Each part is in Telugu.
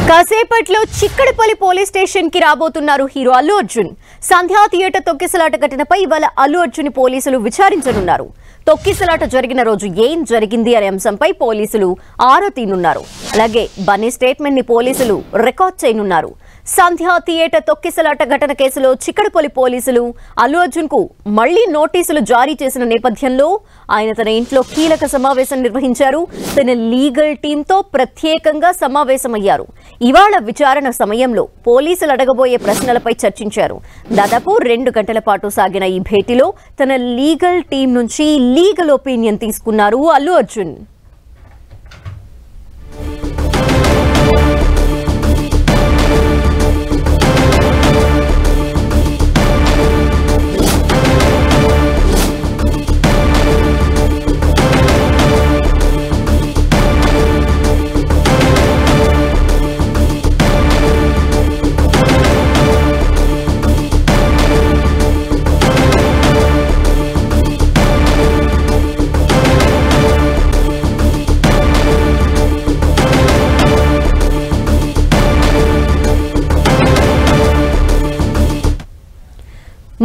కాసేపట్లో చిక్కడపల్లి పోలీస్ స్టేషన్ కి రాబోతున్నారు హీరో అల్లు అర్జున్. సంధ్యా థియేటర్ తొక్కిసలాట ఘటనపై ఇవాళ అల్లు అర్జున్ పోలీసులు విచారించనున్నారు. తొక్కిసలాట జరిగిన రోజు ఏం జరిగింది అనే అంశంపై పోలీసులు ఆరా తీనున్నారు. అలాగే బన్నీ స్టేట్మెంట్ ని పోలీసులు రికార్డ్ చేయనున్నారు. సంధ్యా థియేటర్ తొక్కిసలాట ఘటన కేసులో చిక్కడపల్లి పోలీసులు అల్లు అర్జున్ కు మళ్లీ నోటీసులు జారీ చేసిన నేపథ్యంలో ఆయన తన ఇంట్లో కీలక సమావేశం నిర్వహించారు. తన లీగల్ టీంతో ప్రత్యేకంగా సమావేశమయ్యారు. ఇవాళ విచారణ సమయంలో పోలీసులు అడగబోయే ప్రశ్నలపై చర్చించారు. దాదాపు 2 గంటల పాటు సాగిన ఈ భేటీలో తన లీగల్ టీం నుంచి లీగల్ ఒపీనియన్ తీసుకున్నారు అల్లు అర్జున్.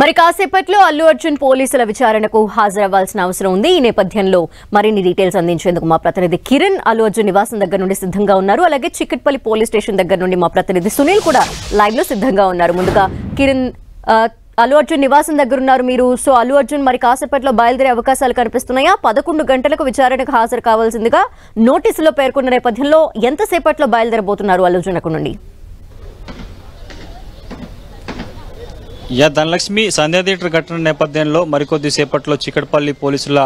మరి కాసేపట్లో అల్లు అర్జున్ పోలీసుల విచారణకు హాజరవ్వాల్సిన అవసరం ఉంది. ఈ నేపథ్యంలో మరిన్ని డీటెయిల్స్ అందించేందుకు మా ప్రతినిధి కిరణ్ అల్లు అర్జున్ నివాసం దగ్గర నుండి సిద్ధంగా ఉన్నారు. అలాగే చిక్కట్పల్లి పోలీస్ స్టేషన్ దగ్గర నుండి మా ప్రతినిధి సునీల్ కూడా లైవ్ లో సిద్ధంగా ఉన్నారు. ముందుగా కిరణ్, అల్లు అర్జున్ నివాసం దగ్గర ఉన్నారు మీరు. సో అల్లు అర్జున్ మరి కాసేపట్లో బయలుదేరే అవకాశాలు కనిపిస్తున్నాయా? 11 గంటలకు విచారణకు హాజరు కావాల్సిందిగా నోటీసులో పేర్కొన్న నేపథ్యంలో ఎంతసేపట్లో బయలుదేరబోతున్నారు అల్లు అర్జున్ అక్కడ నుండి? ధనలక్ష్మి, సంధ్యా థియేటర్ ఘటన నేపథ్యంలో మరికొద్ది సేపట్లో చిక్కడపల్లి పోలీసుల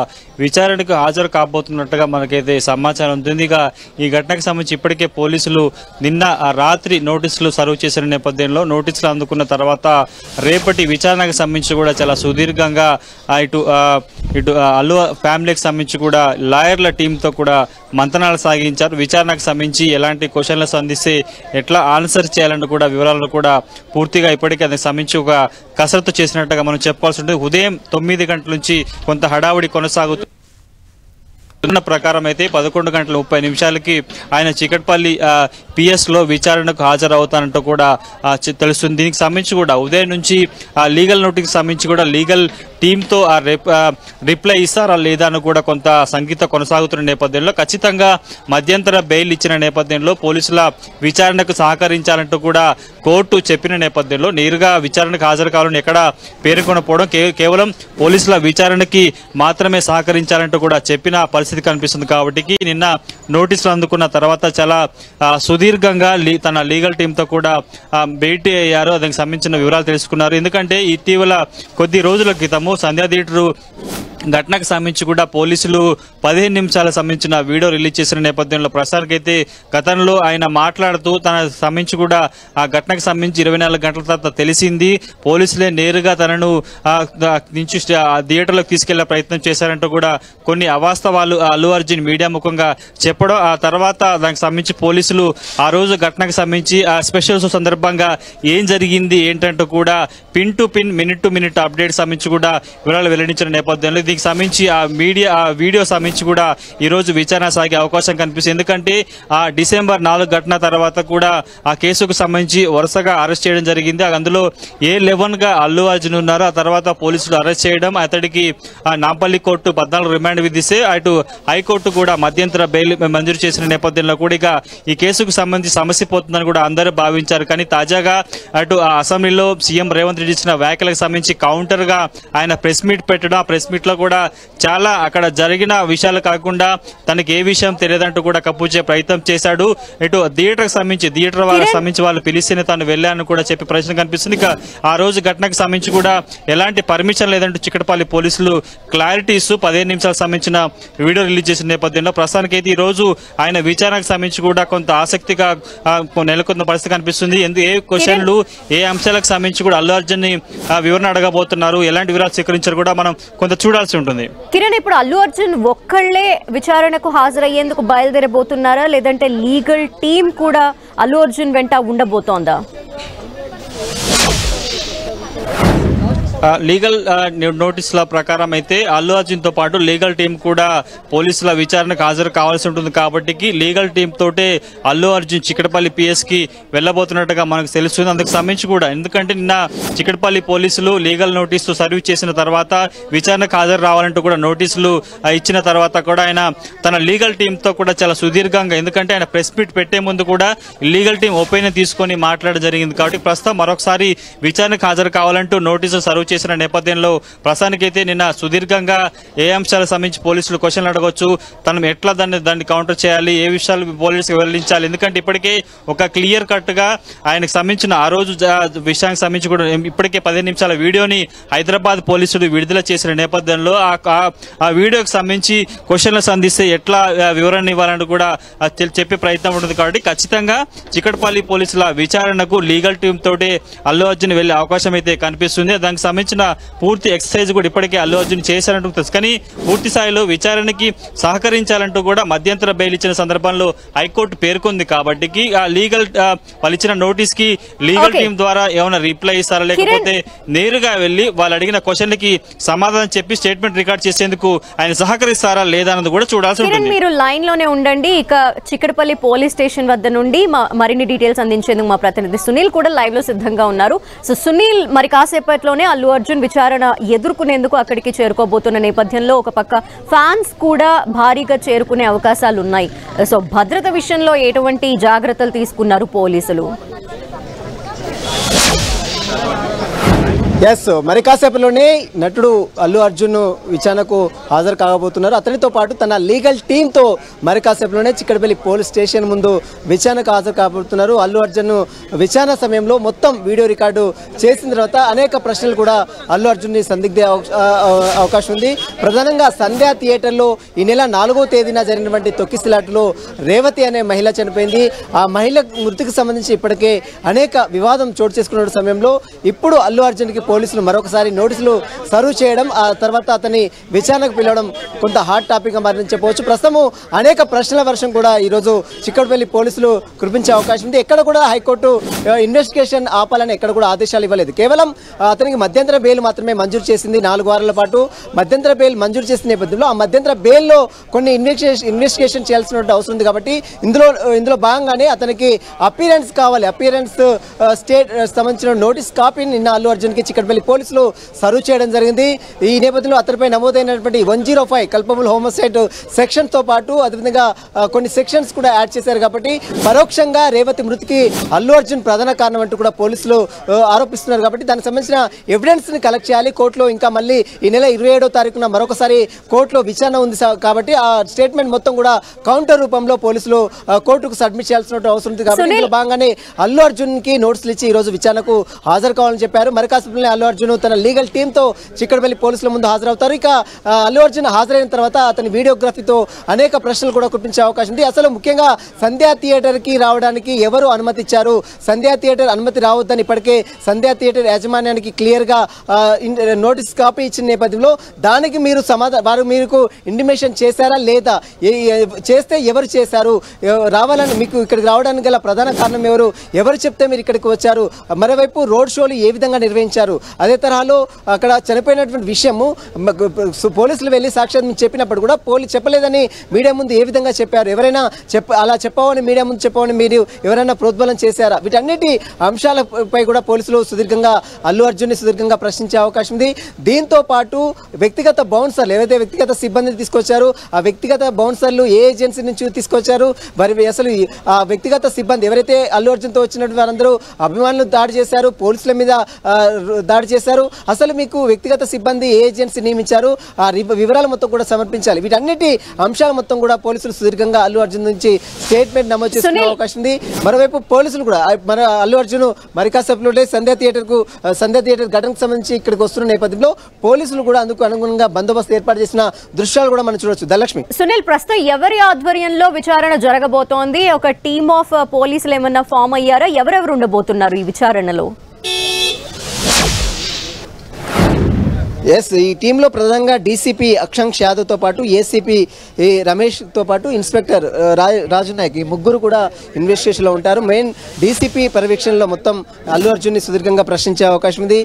విచారణకు హాజరు కాబోతున్నట్టుగా మనకైతే సమాచారం ఉంటుంది. ఇక ఈ ఘటనకు సంబంధించి ఇప్పటికే పోలీసులు నిన్న రాత్రి నోటీసులు సర్వ్ చేసిన నేపథ్యంలో నోటీసులు అందుకున్న తర్వాత రేపటి విచారణకు సంబంధించి కూడా చాలా సుదీర్ఘంగా ఇటు అల్లు ఫ్యామిలీకి సంబంధించి కూడా లాయర్ల టీంతో కూడా మంతనాలు సాగించారు. విచారణకు సంబంధించి ఎలాంటి క్వశ్చన్లు సంధిస్తే ఎట్లా ఆన్సర్ చేయాలని కూడా వివరాలను కూడా పూర్తిగా ఇప్పటికే దానికి సంబంధించి ఒక కసరత్తు చేసినట్టుగా మనం చెప్పాల్సి ఉంటుంది. ఉదయం 9 గంటల నుంచి కొంత హడావుడి కొనసాగుతుంది. ప్రకారం అయితే 11:30 ఆయన చిక్కట్పల్లి పిఎస్ లో విచారణకు హాజరవుతానంటూ కూడా తెలుస్తుంది. దీనికి సంబంధించి కూడా ఉదయం నుంచి లీగల్ నోటీస్కి సంబంధించి కూడా లీగల్ టీంతో రిప్లై ఇస్తారా లేదా అని కూడా కొంత సంగీత కొనసాగుతున్న నేపథ్యంలో ఖచ్చితంగా మధ్యంతర బెయిల్ ఇచ్చిన నేపథ్యంలో పోలీసుల విచారణకు సహకరించాలంటూ కూడా కోర్టు చెప్పిన నేపథ్యంలో నేరుగా విచారణకు హాజరు కావాలని ఎక్కడ పేర్కొనకపోవడం, కేవలం పోలీసుల విచారణకి మాత్రమే సహకరించాలంటూ కూడా చెప్పిన పరిస్థితి కనిపిస్తుంది. కాబట్టి నిన్న నోటీసులు అందుకున్న తర్వాత చాలా సుదీర్ఘంగా తన లీగల్ టీంతో కూడా భేటీ అయ్యారు. దానికి సంబంధించిన వివరాలు తెలుసుకున్నారు. ఎందుకంటే ఇటీవల కొద్ది రోజుల క్రితము సంధ్యా థియేటర్ ఘటనకు సంబంధించి కూడా పోలీసులు 15 నిమిషాలకు సంబంధించిన వీడియో రిలీజ్ చేసిన నేపథ్యంలో ప్రసాద్కైతే గతంలో ఆయన మాట్లాడుతూ తన సంబంధించి కూడా ఆ ఘటనకు సంబంధించి 24 గంటల తర్వాత తెలిసింది, పోలీసులే నేరుగా తనను నుంచి థియేటర్లోకి తీసుకెళ్లే ప్రయత్నం చేశారంటూ కూడా కొన్ని అవాస్తవాలు అల్లు అర్జున్ మీడియా ముఖంగా చెప్పడం, ఆ తర్వాత దానికి సంబంధించి పోలీసులు ఆ రోజు ఘటనకు సంబంధించి ఆ స్పెషల్ షో సందర్భంగా ఏం జరిగింది ఏంటంటూ కూడా pin to pin, minute to minute update సంబంధించి కూడా వివరాలు వెల్లడించిన నేపథ్యంలో దీనికి సంబంధించి ఆ వీడియో సంబంధించి కూడా ఈ రోజు విచారణ సాగే అవకాశం కనిపిస్తుంది. ఎందుకంటే ఆ డిసెంబర్ 4 ఘటన తర్వాత కూడా ఆ కేసుకు సంబంధించి వరుసగా అరెస్ట్ చేయడం జరిగింది. అందులో A11 గా అల్లు అర్జున్ ఉన్నారు. ఆ తర్వాత పోలీసులు అరెస్ట్ చేయడం, అతడికి నాంపల్లి కోర్టు 14 రిమాండ్ విధిస్తే అటు హైకోర్టు కూడా మధ్యంతర బెయిల్ మంజూరు చేసిన నేపథ్యంలో కూడా ఇక ఈ కేసుకు సంబంధించి సమస్య పోతుందని కూడా అందరూ భావించారు. కానీ తాజాగా అటు అసెంబ్లీలో సీఎం రేవంత్ రెడ్డి ఇచ్చిన వ్యాఖ్యలకు సంబంధించి కౌంటర్ గా ఆయన ప్రెస్ మీట్ పెట్టడం, ఆ ప్రెస్ మీట్ లో కూడా చాలా అక్కడ జరిగిన విషయాలు కాకుండా తనకి ఏ విషయం తెలియదంటూ కూడా కప్పుచే ప్రయత్నం చేశాడు. ఇటు థియేటర్ వాళ్ళకి సంబంధించి వాళ్ళు పిలిస్తేనే తాను వెళ్ళాను కూడా చెప్పి ప్రశ్న కనిపిస్తుంది. ఇక ఆ రోజు ఘటనకు సంబంధించి కూడా ఎలాంటి పర్మిషన్ లేదంటూ చిక్కడపల్లి పోలీసులు క్లారిటీ ఇస్తూ 15 నిమిషాలకు సంబంధించిన వీడియో రిలీజ్ చేసిన నేపథ్యంలో ప్రస్తుతానికైతే ఈ రోజు ఆయన విచారణకు సంబంధించి కూడా కొంత ఆసక్తిగా నెలకొన్న పరిస్థితి కనిపిస్తుంది. ఏ క్వశ్చన్లు, ఏ అంశాలకు సంబంధించి కూడా అల్లు అర్జున్ ని వివరణ అడగబోతున్నారు, ఎలాంటి వివరాలు స్వీకరించారు కూడా మనం కొంత చూడాల్సి ఉంటుంది. కిరణ్, ఇప్పుడు అల్లు అర్జున్ ఒక్కళ్లే విచారణకు హాజరయ్యేందుకు బయలుదేరబోతున్నారా, లేదంటే లీగల్ టీం కూడా అల్లు అర్జున్ వెంట ఉండబోతోందా? లీగల్ నోటీసుల ప్రకారం అయితే అల్లు అర్జున్ తో పాటు లీగల్ టీం కూడా పోలీసుల విచారణకు హాజరు కావాల్సి ఉంటుంది కాబట్టి లీగల్ టీం తోటే అల్లు అర్జున్ చిక్కడపల్లి పిఎస్ కి వెళ్లబోతున్నట్టుగా మనకు తెలుస్తుంది. అందుకు సంబంధించి కూడా ఎందుకంటే నిన్న చిక్కడపల్లి పోలీసులు లీగల్ నోటీసు సర్వ్ చేసిన తర్వాత విచారణకు హాజరు రావాలంటూ కూడా నోటీసులు ఇచ్చిన తర్వాత కూడా ఆయన తన లీగల్ టీమ్ తో కూడా చాలా సుదీర్ఘంగా, ఎందుకంటే ఆయన ప్రెస్ మీట్ పెట్టే ముందు కూడా లీగల్ టీం ఒపీనియన్ తీసుకొని మాట్లాడడం జరిగింది. కాబట్టి ప్రస్తుతం మరొకసారి విచారణకు హాజరు కావాలంటూ నోటీసులు సర్వ్ చేసిన నేపథ్యంలో ప్రస్తుతానికైతే నిన్న సుదీర్ఘంగా ఏ అంశాలకు సంబంధించి పోలీసులు క్వశ్చన్లు అడగొచ్చు, తను ఎట్లా దాన్ని కౌంటర్ చేయాలి, ఏ విషయాలు పోలీసులకు వెల్లడించాలి, ఎందుకంటే ఇప్పటికే ఒక క్లియర్ కట్ గా ఆయనకు సంబంధించిన ఆ రోజు విషయానికి సంబంధించి కూడా ఇప్పటికే 15 నిమిషాల వీడియోని హైదరాబాద్ పోలీసులు విడుదల చేసిన నేపథ్యంలో ఆ వీడియోకి సంబంధించి క్వశ్చన్లు సంధిస్తే ఎట్లా వివరణ ఇవ్వాలని కూడా చెప్పే ప్రయత్నం ఉంటుంది. కాబట్టి ఖచ్చితంగా చిక్కడపల్లి పోలీసుల విచారణకు లీగల్ టీం తోటి అల్లు అర్జున్ వెళ్లే అవకాశం అయితే కనిపిస్తుంది. దానికి సంబంధించిన పూర్తి ఎక్సర్సైజ్ కూడా ఇప్పటికే అల్లు అర్జున్ చేశారంటూ తెలుసు. కానీ పూర్తి స్థాయిలో విచారణకి సహకరించాలంటూ కూడా మధ్యంతర బెయిల్ ఇచ్చిన సందర్భంలో హైకోర్టు పేర్కొంది. కాబట్టి ఆ లీగల్ వాళ్ళు ఇచ్చిన నోటీస్ కి లీగల్ టీం ద్వారా ఏమైనా రిప్లై ఇస్తారా, లేకపోతే నేరుగా వెళ్లి వాళ్ళు అడిగిన క్వశ్చన్లకి సమాధానం చెప్పి స్టేట్మెంట్ రికార్డ్ చేసేందుకు ఆయన సహకరిస్తారా లేదా అన్నది కూడా చూడాల్సి ఉంటుంది. మీరు లైన్ లోనే ఉండండి. ఇక చిక్కడపల్లి పోలీస్ స్టేషన్ వద్ద నుండి మరిన్ని డీటెయిల్స్ అందించేందుకు మా ప్రతినిధి సునీల్ కూడా లైవ్ లో సిద్ధంగా ఉన్నారు. సో సునీల్, మరి కాసేపట్లోనే అల్లు అర్జున్ విచారణ ఎదుర్కొనేందుకు అక్కడికి చేరుకోబోతున్న నేపథ్యంలో ఒక పక్క ఫ్యాన్స్ కూడా భారీగా చేరుకునే అవకాశాలు ఉన్నాయి. సో భద్రత విషయంలో ఎటువంటి జాగ్రత్తలు తీసుకున్నారు పోలీసులు? ఎస్, మరి కాసేపులోనే నటుడు అల్లు అర్జున్ విచారణకు హాజరు కాకపోతున్నారు. అతనితో పాటు తన లీగల్ టీంతో మరి కాసేపులోనే చిక్కడపల్లి పోలీస్ స్టేషన్ ముందు విచారణకు హాజరు కాబోతున్నారు. అల్లు అర్జున్ విచారణ సమయంలో మొత్తం వీడియో రికార్డు చేసిన తర్వాత అనేక ప్రశ్నలు కూడా అల్లు అర్జున్ని సందిగ్ధ అవకాశం ఉంది. ప్రధానంగా సంధ్యా థియేటర్లో ఈ నెల 4వ తేదీన జరిగినటువంటి తొక్కిసలాటలో రేవతి అనే మహిళ చనిపోయింది. ఆ మహిళ మృతికి సంబంధించి ఇప్పటికే అనేక వివాదం చోటు చేసుకున్న సమయంలో ఇప్పుడు అల్లు అర్జున్కి పోలీసులు మరొకసారి నోటీసులు సర్వ్ చేయడం, ఆ తర్వాత అతని విచారణకు పిలవడం కొంత హాట్ టాపిక్గా మారిందని చెప్పవచ్చు. ప్రస్తుతం అనేక ప్రశ్నల వర్షం కూడా ఈరోజు చిక్కడపల్లి పోలీసులు కురిపించే అవకాశం ఉంది. ఎక్కడ కూడా హైకోర్టు ఇన్వెస్టిగేషన్ ఆపాలని ఎక్కడ కూడా ఆదేశాలు ఇవ్వలేదు. కేవలం అతనికి మధ్యంతర బెయిల్ మాత్రమే మంజూరు చేసింది. 4 వారాల పాటు మధ్యంతర బెయిల్ మంజూరు చేసిన నేపథ్యంలో ఆ మధ్యంతర బెయిల్లో కొన్ని ఇన్వెస్టిగేషన్ చేయాల్సిన అవసరం ఉంది. కాబట్టి ఇందులో భాగంగానే అతనికి అపియరెన్స్ కావాలి. అపియరెన్స్ స్టేట్ సంబంధించిన నోటీస్ కాపీని నిన్న అల్లు అర్జున్కి చిక్కడపల్లి పోలీసులు సర్వ్ చేయడం జరిగింది. ఈ నేపథ్యంలో అతనిపై నమోదైనటువంటి 105 కల్పబుల్ హోమోసైడ్ సెక్షన్ తో పాటు అదేవిధంగా కొన్ని సెక్షన్స్ కూడా యాడ్ చేశారు. కాబట్టి పరోక్షంగా రేవతి మృతికి అల్లు అర్జున్ ప్రధాన కారణం అంటూ కూడా పోలీసులు ఆరోపిస్తున్నారు. కాబట్టి దానికి సంబంధించిన ఎవిడెన్స్ ని కలెక్ట్ చేయాలి. కోర్టులో ఇంకా మళ్ళీ ఈ నెల 27వ తారీఖున మరొకసారి కోర్టులో విచారణ ఉంది. కాబట్టి ఆ స్టేట్మెంట్ మొత్తం కూడా కౌంటర్ రూపంలో పోలీసులు కోర్టుకు సబ్మిట్ చేయాల్సిన అవసరం ఉంది. కాబట్టి ఇందులో భాగంగానే అల్లు అర్జున్ కి నోటీసులు ఇచ్చి ఈ రోజు విచారణకు హాజరు కావాలని చెప్పారు. మరి కాసేపులోనే అల్లు అర్జున్ తన లీగల్ టీమ్ తో చిక్కడపల్లి పోలీసుల ముందు హాజరవుతారు. ఇక అల్లు అర్జున్ హాజరైన తర్వాత అతని వీడియోగ్రఫీతో అనేక ప్రశ్నలు కూడా కురిపించే అవకాశం ఉంది. అసలు ముఖ్యంగా సంధ్యా థియేటర్ కి రావడానికి ఎవరు అనుమతి ఇచ్చారు, సంధ్యా థియేటర్ అనుమతి రావద్దని ఇప్పటికే సంధ్యా థియేటర్ యాజమాన్యానికి క్లియర్ గా నోటీస్ కాపీ ఇచ్చిన నేపథ్యంలో దానికి మీరు వారు మీకు ఇంటిమేషన్ చేశారా లేదా, చేస్తే ఎవరు చేశారు, రావాలని మీకు ఇక్కడికి రావడానికి గల ప్రధాన కారణం ఎవరు చెప్తే మీరు ఇక్కడికి వచ్చారు, మరోవైపు రోడ్ షోలు ఏ విధంగా నిర్వహించారు, అదే తరహాలో అక్కడ చనిపోయినటువంటి విషయము పోలీసులు వెళ్ళి సాక్ష్యం చెప్పినప్పుడు కూడా పోలీసు చెప్పలేదని మీడియా ముందు ఏ విధంగా చెప్పారు, ఎవరైనా అలా చెప్పవని మీడియా ముందు చెప్పవని మీరు ఎవరైనా ప్రోద్బలం చేశారా, వీటన్నిటి అంశాలపై కూడా పోలీసులు సుదీర్ఘంగా అల్లు అర్జున్ని సుదీర్ఘంగా ప్రశ్నించే అవకాశం ఉంది. దీంతో పాటు వ్యక్తిగత బౌన్సర్లు ఏవైతే వ్యక్తిగత సిబ్బందిని తీసుకొచ్చారు, ఆ వ్యక్తిగత బౌన్సర్లు ఏ ఏజెన్సీ నుంచి తీసుకొచ్చారు, మరి అసలు ఆ వ్యక్తిగత సిబ్బంది ఎవరైతే అల్లు అర్జున్తో వచ్చినటువంటి వారందరూ అభిమానులు దాడి చేశారు, పోలీసుల మీద దాడి చేశారు, అసలు మీకు వ్యక్తిగత సిబ్బంది ఏ ఏజెన్సీ నియమించారు, ఆ వివరాలు మొత్తం కూడా సమర్పించాలి. వీటన్నిటి అంశాలు మొత్తం కూడా పోలీసులు సుదీర్ఘంగా అల్లు అర్జున్ నుంచి స్టేట్మెంట్ నమోదు చేసుకునే అవకాశం ఉంది. మరోవైపు పోలీసులు కూడా మన అల్లు అర్జున్ మరి కాసేపులో సంధ్యా థియేటర్ ఘటనకు సంబంధించి ఇక్కడికి వస్తున్న నేపథ్యంలో పోలీసులు కూడా అందుకు అనుగుణంగా బందోబస్తు ఏర్పాటు చేసిన దృశ్యాలు కూడా మనం చూడొచ్చు. ధనలక్ష్మి, సునీల్, ప్రస్తుతం ఎవరి ఆధ్వర్యంలో విచారణ జరగబోతోంది? ఒక టీమ్ ఆఫ్ పోలీసులు ఏమన్నా ఫామ్ అయ్యారా? ఎవరెవరు ఉండబోతున్నారు ఈ విచారణలో? ఎస్, ఈ టీంలో ప్రధానంగా డీసీపీ అక్షంక్ష్ యాదవ్తో పాటు ఏసీపీ రమేష్తో పాటు ఇన్స్పెక్టర్ రాజు నాయక్, ఈ ముగ్గురు కూడా ఇన్వెస్టిగేషన్లో ఉంటారు. మెయిన్ డీసీపీ పర్యవేక్షణలో మొత్తం అల్లు అర్జున్ని సుదీర్ఘంగా ప్రశ్నించే అవకాశం ఉంది.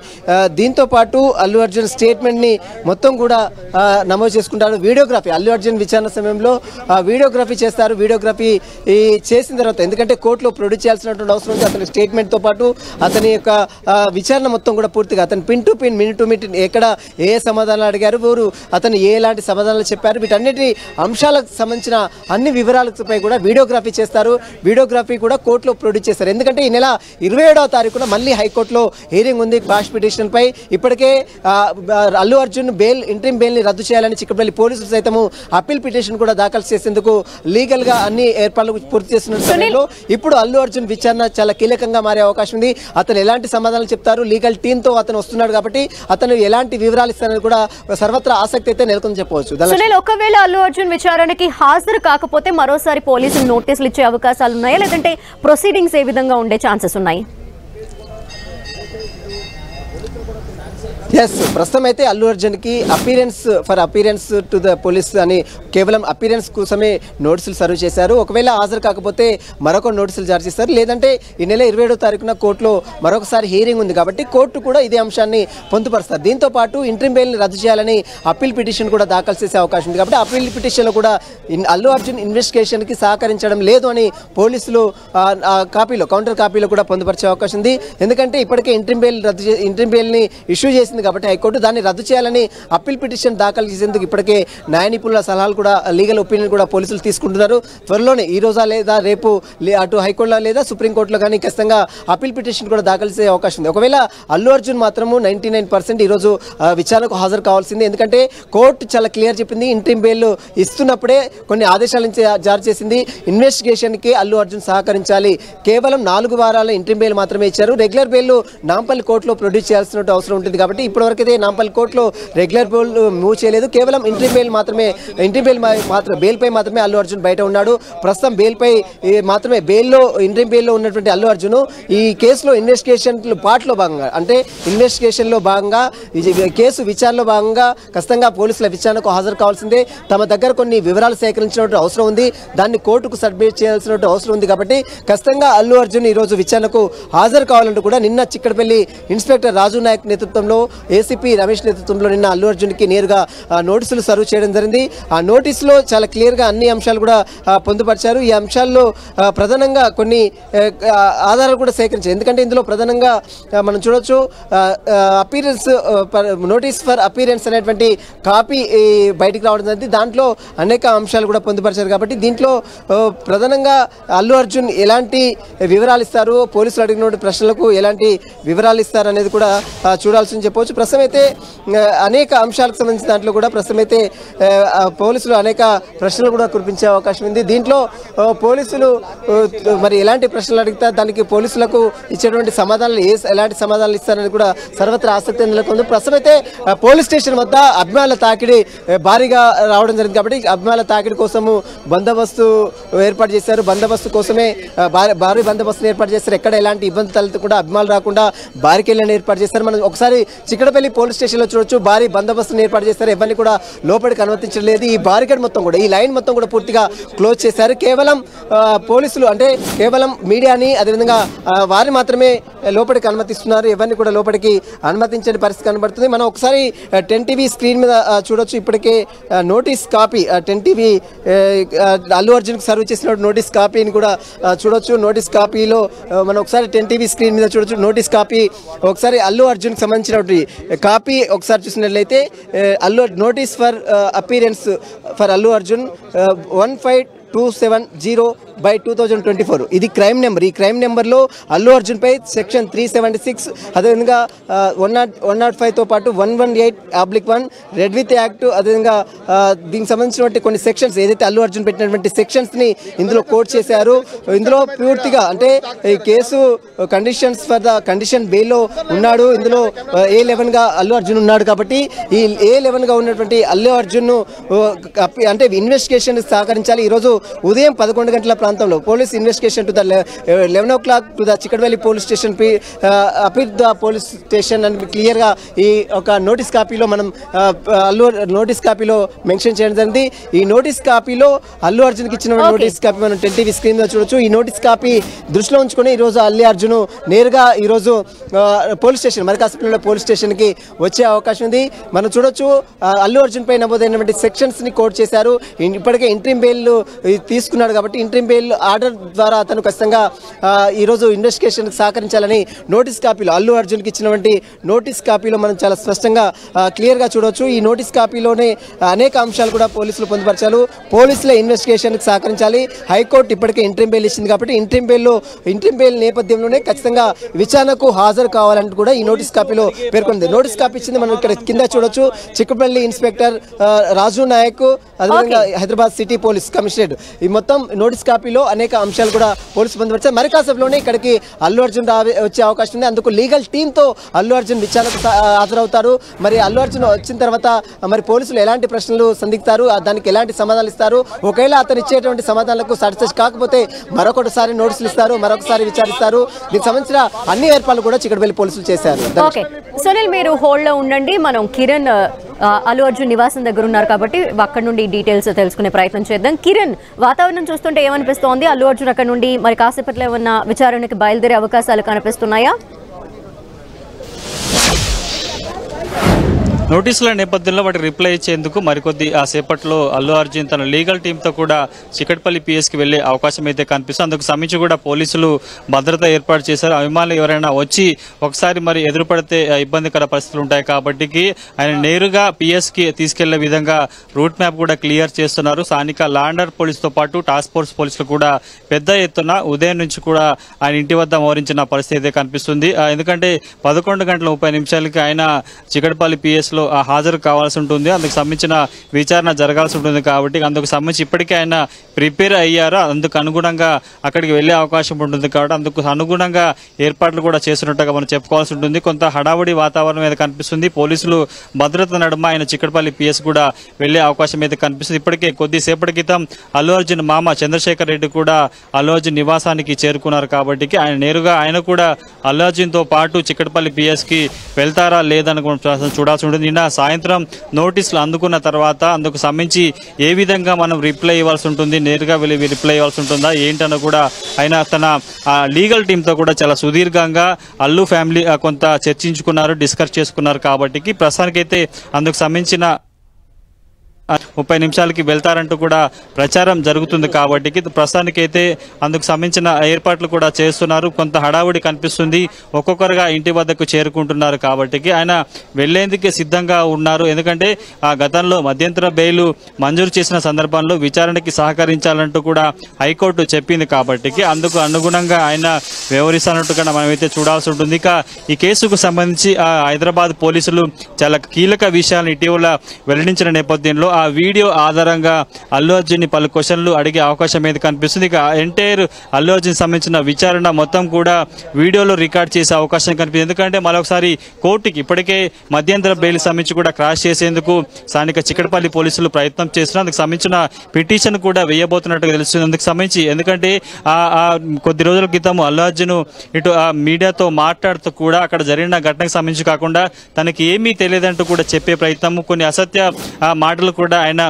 దీంతో పాటు అల్లు అర్జున్ స్టేట్మెంట్ని మొత్తం కూడా నమోదు చేసుకుంటారు. వీడియోగ్రఫీ అల్లు అర్జున్ విచారణ సమయంలో వీడియోగ్రఫీ చేస్తారు. వీడియోగ్రఫీ చేసిన తర్వాత ఎందుకంటే కోర్టులో ప్రొడ్యూస్ చేయాల్సినటువంటి అవసరం ఉంది. అతని స్టేట్మెంట్తో పాటు అతని యొక్క విచారణ మొత్తం కూడా పూర్తిగా అతని pin to pin, minute to minute ఎక్కడ ఏ సమాధానాలు అడిగారు, ఊరు అతను ఎలాంటి సమాధానాలు చెప్పారు, వీటన్నిటి అంశాలకు సంబంధించిన అన్ని వివరాలపై కూడా వీడియోగ్రఫీ చేస్తారు. వీడియోగ్రఫీ కూడా కోర్టులో ప్రొడ్యూస్ చేస్తారు. ఎందుకంటే ఈ నెల 27వ తారీఖున మళ్ళీ హైకోర్టులో హీరింగ్ ఉంది క్వాష్ పిటిషన్పై. ఇప్పటికే అల్లు అర్జున్ ఇంట్రీమ్ బెయిల్ని రద్దు చేయాలని చిక్కడపల్లి పోలీసులు సైతము అప్పీల్ పిటిషన్ కూడా దాఖలు చేసేందుకు లీగల్గా అన్ని ఏర్పాట్లు పూర్తి చేస్తున్న సమయంలో ఇప్పుడు అల్లు అర్జున్ విచారణ చాలా కీలకంగా మారే అవకాశం ఉంది. అతను ఎలాంటి సమాధానాలు చెప్తారు, లీగల్ టీంతో అతను వస్తున్నాడు కాబట్టి అతను ఎలాంటి వివరాలు ఇస్తారని కూడా సర్వత్రా ఆసక్తి అయితే నెలకొని చెప్పవచ్చు. ఒకవేళ అల్లు అర్జున్ విచారణకి హాజరు కాకపోతే మరోసారి పోలీసులు నోటీసులు ఇచ్చే అవకాశాలు ఉన్నాయా, లేదంటే ప్రొసీడింగ్స్ ఏ విధంగా ఉండే ఛాన్సెస్ ఉన్నాయి? ఎస్, ప్రస్తుతం అయితే అల్లు అర్జున్కి అపీరెన్స్ టు ద పోలీస్ అని కేవలం అపీరెన్స్ కోసమే నోటీసులు సర్వ్ చేశారు. ఒకవేళ హాజరు కాకపోతే మరొక నోటీసులు జారీ చేస్తారు. లేదంటే ఈ నెల 27వ తారీఖున కోర్టులో మరొకసారి హీరింగ్ ఉంది కాబట్టి కోర్టు కూడా ఇదే అంశాన్ని పొందుపరుస్తారు. దీంతో పాటు ఇంట్రీమ్ బెయిల్ని రద్దు చేయాలని అప్పీల్ పిటిషన్ కూడా దాఖలు చేసే అవకాశం ఉంది. కాబట్టి అప్పీల్ పిటిషన్లో కూడా అల్లు అర్జున్ ఇన్వెస్టిగేషన్కి సహకరించడం లేదు అని పోలీసులు కౌంటర్ కాపీలో కూడా పొందుపరిచే అవకాశం ఉంది. ఎందుకంటే ఇప్పటికే ఇంట్రీమ్ బెయిల్ని ఇష్యూ చేసింది కాబట్టి హైకోర్టు దాన్ని రద్దు చేయాలని అప్పీల్ పిటిషన్ దాఖలు చేసేందుకు ఇప్పటికే న్యాయ నిపుణుల సలహాలు కూడా లీగల్ ఒపీనియన్ కూడా పోలీసులు తీసుకుంటున్నారు. త్వరలోనే ఈ రోజా లేదా రేపు అటు హైకోర్టులో లేదా సుప్రీంకోర్టులో కానీ ఖచ్చితంగా అప్పీల్ పిటిషన్ కూడా దాఖలు చేసే అవకాశం ఉంది. ఒకవేళ అల్లు అర్జున్ మాత్రము 99% ఈరోజు విచారణకు హాజరు కావాల్సింది. ఎందుకంటే కోర్టు చాలా క్లియర్ చెప్పింది, ఇంట్రీమ్ బెయిల్ ఇస్తున్నప్పుడే కొన్ని ఆదేశాలను జారీ చేసింది. ఇన్వెస్టిగేషన్కి అల్లు అర్జున్ సహకరించాలి. కేవలం 4 వారాల ఇంట్రీమ్ బెయిల్ మాత్రమే ఇచ్చారు. రెగ్యులర్ బెయిల్ నాంపల్లి కోర్టులో ప్రొడ్యూస్ చేయాల్సిన అవసరం ఉంటుంది. కాబట్టి ఇప్పటివరకు అయితే నాంపల్లి కోర్టులో రెగ్యులర్ బెయిల్ మూవ్ చేయలేదు. కేవలం ఇంట్రీమ్ బెయిల్ బెయిల్పై మాత్రమే అల్లు అర్జున్ బయట ఉన్నాడు. ప్రస్తుతం బెయిల్పై మాత్రమే ఇంట్రీమ్ బెయిల్లో ఉన్నటువంటి అల్లు అర్జున్ ఈ కేసులో ఇన్వెస్టిగేషన్లో భాగంగా కేసు విచారణలో భాగంగా ఖచ్చితంగా పోలీసుల విచారణకు హాజరు కావాల్సిందే. తమ దగ్గర కొన్ని వివరాలు సేకరించినటువంటి అవసరం ఉంది. దాన్ని కోర్టుకు సబ్మిట్ చేయాల్సిన అవసరం ఉంది. కాబట్టి ఖచ్చితంగా అల్లు అర్జున్ ఈరోజు విచారణకు హాజరు కావాలంటూ కూడా నిన్న చిక్కడపల్లి ఇన్స్పెక్టర్ రాజు నాయక్ నేతృత్వంలో ఏసీపీ రమేష్ నేతృత్వంలో నిన్న అల్లు అర్జున్కి నేరుగా నోటీసులు సర్వ్ చేయడం జరిగింది. ఆ నోటీసులో చాలా క్లియర్గా అన్ని అంశాలు కూడా పొందుపరిచారు. ఈ అంశాల్లో ప్రధానంగా కొన్ని ఆధారాలు కూడా సేకరించారు. ఎందుకంటే ఇందులో ప్రధానంగా మనం చూడొచ్చు నోటీస్ ఫర్ అపీరెన్స్ అనేటువంటి కాపీ బయటికి రావడం జరిగింది. దాంట్లో అనేక అంశాలు కూడా పొందుపరిచారు. కాబట్టి దీంట్లో ప్రధానంగా అల్లు అర్జున్ ఎలాంటి వివరాలు ఇస్తారు, పోలీసులు అడిగిన ప్రశ్నలకు ఎలాంటి వివరాలు ఇస్తారు అనేది కూడా చూడాల్సి చెప్పవచ్చు. ప్రస్తుతం అయితే అనేక అంశాలకు సంబంధించిన దాంట్లో కూడా ప్రస్తుతం అయితే పోలీసులు అనేక ప్రశ్నలు కూడా కురిపించే అవకాశం ఉంది. దీంట్లో పోలీసులు మరి ఎలాంటి ప్రశ్నలు అడిగితే దానికి పోలీసులకు ఇచ్చేటువంటి సమాధానాలు ఎలాంటి సమాధానాలు ఇస్తారని కూడా సర్వత్రా ఆసక్తి నెలకొంది. ప్రస్తుతం అయితే పోలీస్ స్టేషన్ వద్ద అభిమానుల తాకిడి భారీగా రావడం జరిగింది. కాబట్టి అభిమానుల తాకిడి కోసము బందోబస్తు ఏర్పాటు చేశారు. బందోబస్తు కోసమే భారీ బందోబస్తును ఏర్పాటు చేస్తారు. ఎక్కడ ఎలాంటి ఇబ్బంది తలెత్తకుండా అభిమానులు రాకుండా బారికేళ్లను ఏర్పాటు చేస్తారు. మనం ఒకసారి చిక్కడపల్లి పోలీస్ స్టేషన్లో చూడొచ్చు, భారీ బందోబస్తును ఏర్పాటు చేస్తారు. ఎవరిని కూడా లోపలికి అనుమతించలేదు. ఈ బారికేడ్ మొత్తం కూడా ఈ లైన్ మొత్తం కూడా పూర్తిగా క్లోజ్ చేశారు. కేవలం పోలీసులు అంటే కేవలం మీడియాని అదేవిధంగా వారిని మాత్రమే లోపలికి అనుమతిస్తున్నారు. ఎవరిని కూడా లోపలికి అనుమతించని పరిస్థితి కనబడుతుంది. మనం ఒకసారి 10 TV స్క్రీన్ మీద చూడొచ్చు. ఇప్పటికే నోటీస్ కాపీ 10 TV అల్లు అర్జున్కి సర్వ్ చేసిన నోటీస్ కాపీని కూడా చూడొచ్చు. నోటీస్ కాపీలో మనం ఒకసారి 10 TV స్క్రీన్ మీద చూడొచ్చు. నోటీస్ కాపీ ఒకసారి అల్లు అర్జున్కి సంబంధించినటువంటి కాపీ ఒకసారి చూసినట్లయితే notice for appearance for Allu Arjun 15270/2024 ఇది క్రైమ్ నెంబర్. ఈ క్రైమ్ నెంబర్లో అల్లు అర్జున్ పై సెక్షన్ 376 అదేవిధంగా 105తో పాటు 118/1 రెడ్ విత్ యాక్ట్ అదేవిధంగా దీనికి సంబంధించినటువంటి కొన్ని సెక్షన్స్ ఏదైతే అల్లు అర్జున్ పెట్టినటువంటి సెక్షన్స్ని ఇందులో కోట్ చేశారు. ఇందులో పూర్తిగా అంటే ఈ కేసు కండిషన్ బెయిల్లో ఉన్నాడు. ఇందులో A11గా అల్లు అర్జున్ ఉన్నాడు. కాబట్టి ఈ A11గా ఉన్నటువంటి అల్లు అర్జున్ను అంటే ఇన్వెస్టిగేషన్ సహకరించాలి. ఈరోజు ఉదయం 11 గంటల ప్రాంతంలో police investigation to the 11 o'clock to the Chikkadpally police station appeal the police station అని క్లియర్గా ఈ ఒక నోటీస్ కాపీలో మనం నోటీస్ కాపీలో మెన్షన్ చేయడం జరిగింది. ఈ నోటీస్ కాపీలో అల్లు అర్జున్కి ఇచ్చిన నోటీస్ కాపీ మనం 10 TV స్క్రీన్ మీద చూడొచ్చు. ఈ నోటీస్ కాపీ దృష్టిలో ఉంచుకొని ఈరోజు అల్లు అర్జున్ నేరుగా ఈరోజు పోలీస్ స్టేషన్ మరికాసపల్లి పోలీస్ స్టేషన్కి వచ్చే అవకాశం ఉంది. మనం చూడొచ్చు అల్లు అర్జున్ పై నమోదైనటువంటి సెక్షన్స్ని కోట్ చేశారు. ఇప్పటికే ఇంట్రీమ్ బెయిల్ తీసుకున్నాడు కాబట్టి ఇంట్రీమ్ బెయిల్ ఆర్డర్ ద్వారా అతను ఖచ్చితంగా ఈరోజు ఇన్వెస్టిగేషన్కి సహకరించాలని నోటీస్ కాపీలో అల్లు అర్జున్కి ఇచ్చినటువంటి నోటీస్ కాపీలో మనం చాలా స్పష్టంగా క్లియర్గా చూడవచ్చు. ఈ నోటీస్ కాపీలోనే అనేక అంశాలు కూడా పోలీసులు పొందుపరిచారు. పోలీసుల ఇన్వెస్టిగేషన్కి సహకరించాలి. హైకోర్టు ఇప్పటికే ఇంట్రీమ్ బెయిల్ ఇచ్చింది కాబట్టి ఇంట్రీమ్ బెయిల్ నేపథ్యంలోనే ఖచ్చితంగా విచారణకు హాజరు కావాలంటూ కూడా ఈ నోటీస్ కాపీలో పేర్కొంది. నోటీస్ కాపీ ఇచ్చింది మనం ఇక్కడ కింద చూడొచ్చు. చిక్కడపల్లి ఇన్స్పెక్టర్ రాజు నాయక్, అదేవిధంగా హైదరాబాద్ సిటీ పోలీస్ కమిషనరేట్. ఈ మొత్తం నోటీస్ కాపీలో అనేక అంశాలు కూడా పోలీసులు పొందుపరిచారు. మరి కాసేపులోనే ఇక్కడికి అల్లు అర్జున్ వచ్చే అవకాశం ఉంది. అందుకు లీగల్ టీంతో అల్లు అర్జున్ విచారణకు హాజరవుతారు. మరి అల్లు అర్జున్ వచ్చిన తర్వాత మరి పోలీసులు ఎలాంటి ప్రశ్నలు సంధిస్తారు, దానికి ఎలాంటి సమాధానాలు ఇస్తారు, ఒకవేళ అతను ఇచ్చేటువంటి సమాధానాలకు సాటిస్ఫై కాకపోతే మరొకటిసారి నోటీసులు ఇస్తారు, మరొకసారి విచారిస్తారు. దీనికి సంబంధించిన అన్ని ఏర్పాట్లు కూడా చిక్కడపల్లి పోలీసులు చేశారు. సునీల్, మీరు హోల్డ్ లో ఉండండి. మనం కిరణ్ అల్లు అర్జున్ నివాసం దగ్గర ఉన్నారు కాబట్టి అక్కడ నుండి డీటెయిల్స్ తెలుసుకునే ప్రయత్నం చేద్దాం. కిరణ్, వాతావరణం చూస్తుంటే ఏమనిపిస్తోంది? అల్లు అర్జున్ అక్కడ నుండి మరి కాసేపట్లో ఏమన్నా విచారణకి బయలుదేరే అవకాశాలు కనిపిస్తున్నాయా? నోటీసుల నేపథ్యంలో వాటి రిప్లై ఇచ్చేందుకు మరికొద్ది సేపట్లో అల్లు అర్జున్ తన లీగల్ టీంతో కూడా చిక్కడపల్లి పిఎస్కి వెళ్లే అవకాశం అయితే కనిపిస్తుంది. అందుకు సంబంధించి కూడా పోలీసులు భద్రత ఏర్పాటు చేశారు. అభిమానులు ఎవరైనా వచ్చి ఒకసారి మరి ఎదురుపడితే ఇబ్బందికర పరిస్థితులు ఉంటాయి కాబట్టి ఆయన నేరుగా పిఎస్కి తీసుకెళ్లే విధంగా రూట్ మ్యాప్ కూడా క్లియర్ చేస్తున్నారు. స్థానిక లాండర్ పోలీసుతో పాటు టాస్క్ ఫోర్స్ పోలీసులు కూడా పెద్ద ఎత్తున ఉదయం నుంచి కూడా ఆయన ఇంటి వద్ద మోహరించిన పరిస్థితి అయితే కనిపిస్తుంది. ఎందుకంటే 11:30 ఆయన చిక్కడపల్లి పిఎస్ లో హాజరు కావాల్సి ఉంటుంది. అందుకు సంబంధించిన విచారణ జరగాల్సి ఉంటుంది కాబట్టి అందుకు సంబంధించి ఇప్పటికే ఆయన ప్రిపేర్ అయ్యారు. అందుకు అనుగుణంగా అక్కడికి వెళ్లే అవకాశం ఉంటుంది కాబట్టి అందుకు అనుగుణంగా ఏర్పాట్లు కూడా చేస్తున్నట్టుగా మనం చెప్పుకోవాల్సి ఉంటుంది. కొంత హడావుడి వాతావరణం అయితే కనిపిస్తుంది. పోలీసులు భద్రత నడుమ ఆయన చిక్కడపల్లి పిఎస్ కూడా వెళ్లే అవకాశం అయితే కనిపిస్తుంది. ఇప్పటికే కొద్దిసేపటి క్రితం అల్లు అర్జున్ మామ చంద్రశేఖర్ రెడ్డి కూడా అల్లు అర్జున్ నివాసానికి చేరుకున్నారు కాబట్టి ఆయన నేరుగా ఆయన కూడా అల్లు అర్జున్ తో పాటు చిక్కడపల్లి పిఎస్ కి వెళ్తారా లేదని చూడాల్సి ఉంటుంది. నిన్న సాయంత్రం నోటీసులు అందుకున్న తర్వాత అందుకు సంబంధించి ఏ విధంగా మనం రిప్లై ఇవ్వాల్సి ఉంటుంది, నేరుగా వెళ్ళి రిప్లై ఇవ్వాల్సి ఉంటుందా ఏంటన్న కూడా ఆయన తన లీగల్ టీంతో కూడా చాలా సుదీర్ఘంగా అల్లు ఫ్యామిలీ కొంత చర్చించుకున్నారు, డిస్కస్ చేసుకున్నారు కాబట్టి ప్రస్తుతానికైతే అందుకు సంబంధించిన 30 నిమిషాలకి వెళ్తారంటూ కూడా ప్రచారం జరుగుతుంది కాబట్టి ప్రస్తుతానికైతే అందుకు సంబంధించిన ఏర్పాట్లు కూడా చేస్తున్నారు. కొంత హడావుడి కనిపిస్తుంది. ఒక్కొక్కరుగా ఇంటి వద్దకు చేరుకుంటున్నారు కాబట్టి ఆయన వెళ్లేందుకే సిద్ధంగా ఉన్నారు. ఎందుకంటే గతంలో మధ్యంతర బెయిల్ మంజూరు చేసిన సందర్భంలో విచారణకి సహకరించాలంటూ కూడా హైకోర్టు చెప్పింది కాబట్టి అందుకు అనుగుణంగా ఆయన వ్యవహరిస్తున్నట్టుగా మనమైతే చూడాల్సి ఉంటుంది. ఇక ఈ కేసుకు సంబంధించి హైదరాబాద్ పోలీసులు చాలా కీలక విషయాలను ఇటీవల వెల్లడించిన నేపథ్యంలో ఆ వీడియో ఆధారంగా అల్లు అర్జున్ పలు క్వశ్చన్లు అడిగే అవకాశం అయితే కనిపిస్తుంది. ఇక ఎంటైర్ అల్లు అర్జున్ సంబంధించిన విచారణ మొత్తం కూడా వీడియోలో రికార్డ్ చేసే అవకాశం కనిపిస్తుంది. ఎందుకంటే మరొకసారి కోర్టుకి ఇప్పటికే మధ్యంతర బెయిల్ సంబంధించి కూడా క్రాష్ చేసేందుకు స్థానిక చిక్కడపల్లి పోలీసులు ప్రయత్నం చేస్తున్నారు. అందుకు సంబంధించిన పిటిషన్ కూడా వేయబోతున్నట్టుగా తెలుస్తుంది. అందుకు సంబంధించి ఎందుకంటే కొద్ది రోజుల క్రితం అల్లు అర్జున్ ఇటు మీడియాతో మాట్లాడుతూ కూడా అక్కడ జరిగిన ఘటనకు సంబంధించి కాకుండా తనకి ఏమీ తెలియదంటూ కూడా చెప్పే ప్రయత్నం, కొన్ని అసత్య మాటలు కూడా ఆయన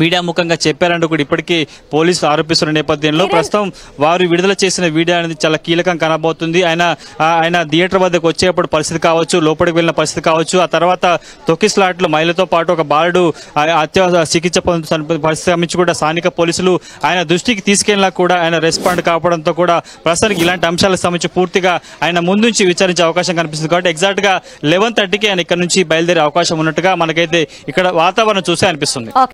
మీడియా ముఖంగా చెప్పారంటూ కూడా ఇప్పటికీ పోలీసులు ఆరోపిస్తున్న నేపథ్యంలో ప్రస్తుతం వారు విడుదల చేసిన వీడియో అనేది చాలా కీలకం కనబోతుంది. ఆయన థియేటర్ వద్దకు వచ్చేప్పుడు పరిస్థితి కావచ్చు, లోపలికి వెళ్ళిన పరిస్థితి కావచ్చు, ఆ తర్వాత తొక్కిస్లాట్లో మహిళతో పాటు ఒక బాలుడు అత్యవసర చికిత్స పొందుతున్న పరిస్థితి సంబంధించి కూడా స్థానిక పోలీసులు ఆయన దృష్టికి తీసుకెళ్ళినా కూడా ఆయన రెస్పాండ్ కావడంతో కూడా ప్రస్తుతానికి ఇలాంటి అంశాలకు సంబంధించి పూర్తిగా ఆయన ముందు నుంచి విచారించే అవకాశం కనిపిస్తుంది. కాబట్టి ఎగ్జాక్ట్గా 11:30కి ఆయన ఇక్కడ నుంచి బయలుదేరే అవకాశం ఉన్నట్టుగా మనకైతే ఇక్కడ వాతావరణం చూస్తే అనిపిస్తుంది.